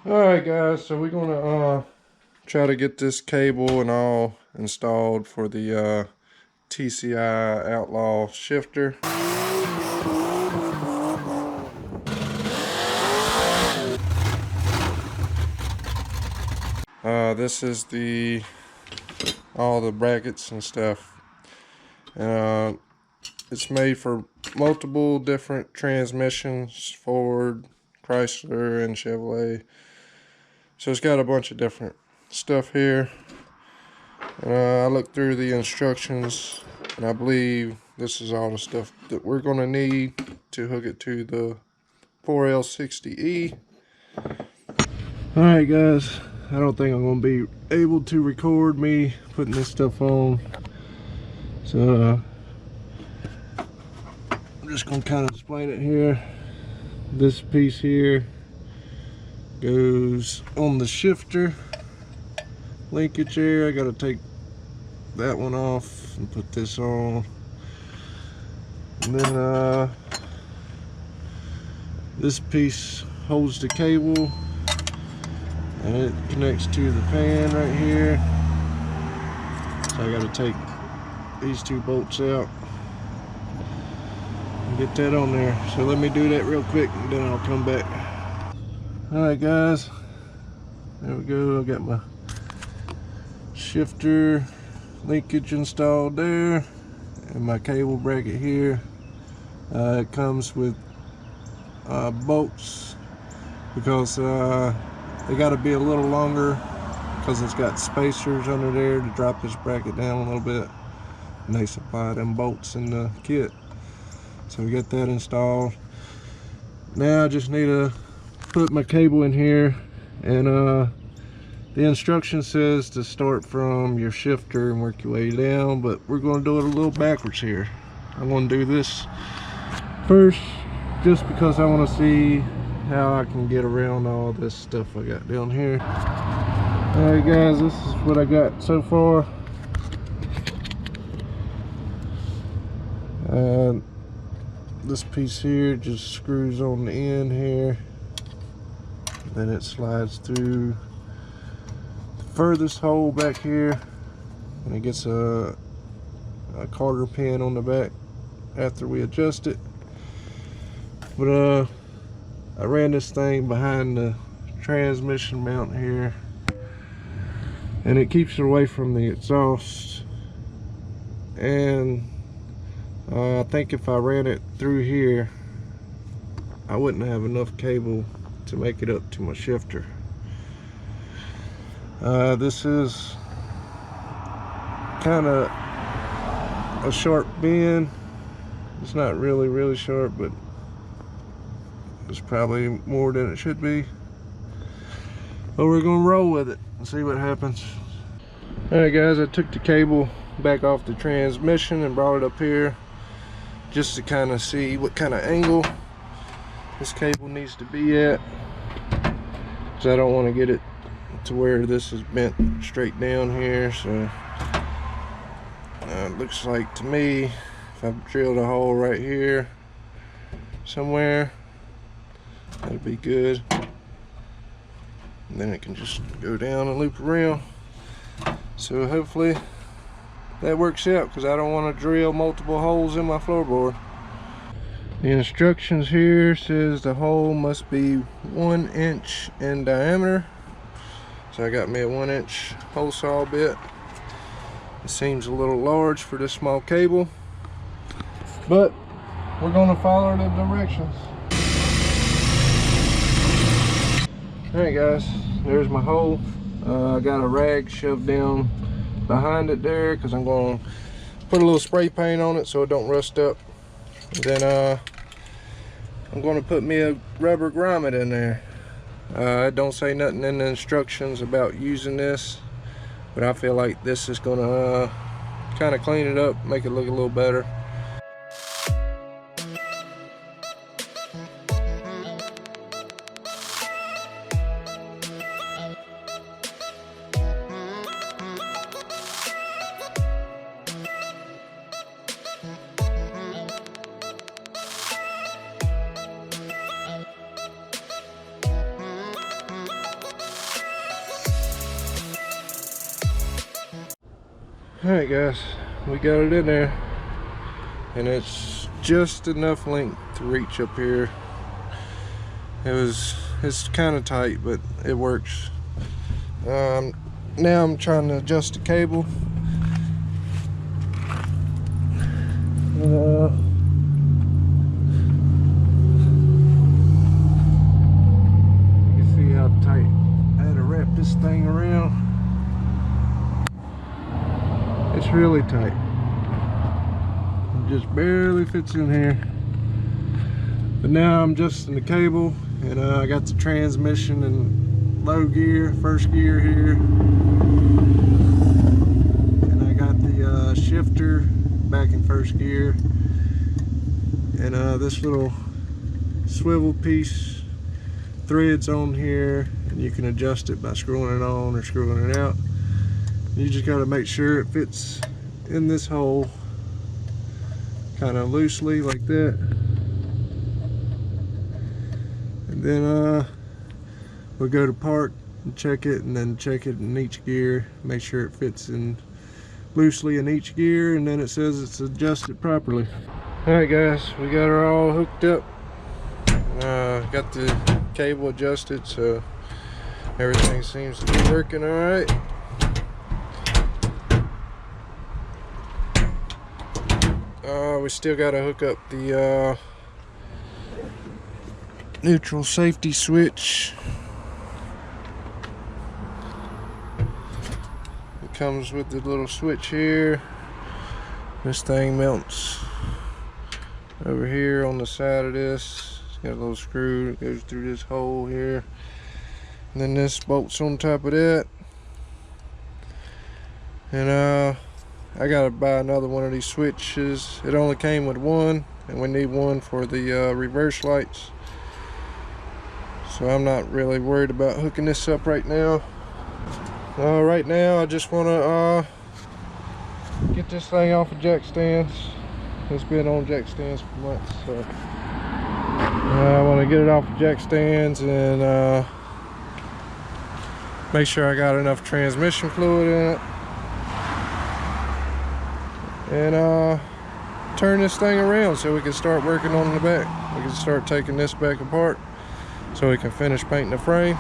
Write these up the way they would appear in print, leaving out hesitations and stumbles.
Alright guys, so we're gonna try to get this cable and all installed for the TCI Outlaw shifter. This is all the brackets and stuff. It's made for multiple different transmissions, Ford, Chrysler, and Chevrolet. So it's got a bunch of different stuff here. I looked through the instructions, and I believe this is all the stuff that we're going to need to hook it to the 4L60E. Alright guys, I don't think I'm going to be able to record me putting this stuff on. So I'm just going to kind of explain it here. This piece here goes on the shifter linkage here. I got to take that one off and put this on. And then this piece holds the cable, and it connects to the pan right here. So I got to take these two bolts out and get that on there. So let me do that real quick and then I'll come back. Alright guys, there we go. I got my shifter linkage installed there and my cable bracket here. It comes with bolts because they got to be a little longer because it's got spacers under there to drop this bracket down a little bit, and they supply them bolts in the kit. So we got that installed. Now I just need to put my cable in here, and the instruction says to start from your shifter and work your way down, but we're going to do it a little backwards here. I'm going to do this first just because I want to see how I can get around all this stuff I got down here. Alright guys, this is what I got so far. This piece here just screws on the end here, then it slides through the furthest hole back here, and it gets a Carter pin on the back after we adjust it. But I ran this thing behind the transmission mount here, and it keeps it away from the exhaust. And I think if I ran it through here, I wouldn't have enough cable to make it up to my shifter. This is kind of a sharp bend. It's not really sharp, but it's probably more than it should be. But we're gonna roll with it and see what happens. Alright guys, I took the cable back off the transmission and brought it up here just to kind of see what kind of angle this cable needs to be at, because I don't want to get it to where this is bent straight down here. So it looks like to me, if I drilled a hole right here somewhere, that'd be good. And then it can just go down and loop around. So hopefully that works out, because I don't want to drill multiple holes in my floorboard. The instructions here says the hole must be 1 inch in diameter. So I got me a 1 inch hole saw bit. It seems a little large for this small cable, but we're going to follow the directions. Alright guys, there's my hole. I got a rag shoved down behind it there because I'm going to put a little spray paint on it so it don't rust up. And then I'm going to put me a rubber grommet in there. It don't say nothing in the instructions about using this, but I feel like this is going to kind of clean it up, make it look a little better. Alright guys, we got it in there, and it's just enough length to reach up here. It's kind of tight, but it works. Now I'm trying to adjust the cable. You can see how tight I had to wrap this thing around. It's really tight. It just barely fits in here. But now I'm adjusting the cable, and I got the transmission in low gear, first gear here, and I got the shifter back in first gear, and this little swivel piece threads on here, and you can adjust it by screwing it on or screwing it out. You just got to make sure it fits in this hole kind of loosely like that, and then we'll go to park and check it, and then check it in each gear, make sure it fits in loosely in each gear, and then it says it's adjusted properly. Alright guys, we got her all hooked up, got the cable adjusted, so everything seems to be working alright. We still got to hook up the neutral safety switch. It comes with the little switch here. This thing mounts over here on the side of this. It's got a little screw that goes through this hole here, and then this bolts on top of that. And I gotta buy another one of these switches. It only came with one, and we need one for the reverse lights. So I'm not really worried about hooking this up right now. Right now I just want to get this thing off of jack stands. It's been on jack stands for months, so I want to get it off of jack stands and make sure I got enough transmission fluid in it, and turn this thing around so we can start working on the back. We can start taking this back apart so we can finish painting the frame.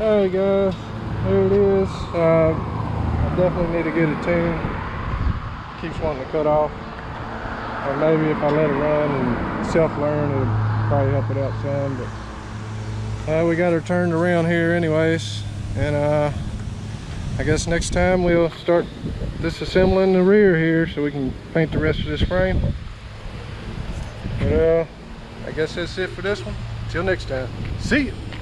Alright guys, there it is. I definitely need to get it tuned. Keeps wanting to cut off. Or maybe if I let it run and self-learn, it'll probably help it out some. But we got her turned around here anyways. And I guess next time we'll start disassembling the rear here so we can paint the rest of this frame. But I guess that's it for this one. Till next time. See ya!